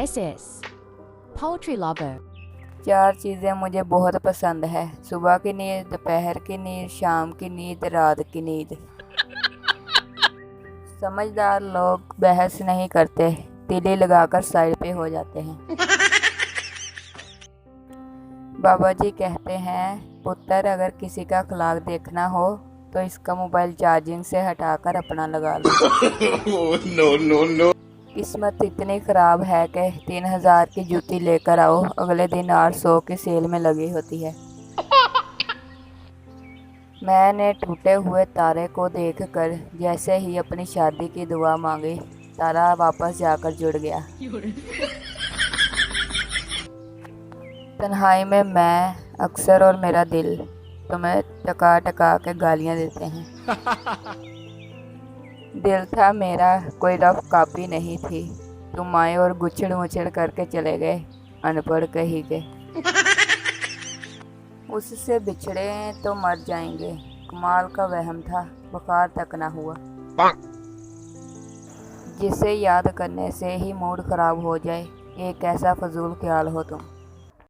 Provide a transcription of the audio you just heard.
This is Poetry Lover. 4 चीज़ें मुझे बहुत पसंद है: सुबह की नींद, दोपहर की नींद, शाम की नींद, रात की नींद। समझदार लोग बहस नहीं करते, तीली लगाकर साइड पे हो जाते हैं। बाबा जी कहते हैं, पुत्र अगर किसी का अखलाक देखना हो तो इसका मोबाइल चार्जिंग से हटाकर अपना लगा लो। No. किस्मत इतनी खराब है कि 3000 की जूती लेकर आओ, अगले दिन 800 की सेल में लगी होती है। मैंने टूटे हुए तारे को देखकर जैसे ही अपनी शादी की दुआ मांगी, तारा वापस जाकर जुड़ गया। तन्हाई में मैं अक्सर और मेरा दिल तुम्हें टका टका के गालियां देते हैं। दिल था मेरा, कोई रफ कापी नहीं थी, तुम आए और गुच्छड़ मुछड़ करके चले गए, अनपढ़ कही के। उससे बिछड़े तो मर जाएंगे, कमाल का वहम था, बुखार तक ना हुआ। जिसे याद करने से ही मूड खराब हो जाए, एक ऐसा फजूल ख्याल हो तुम।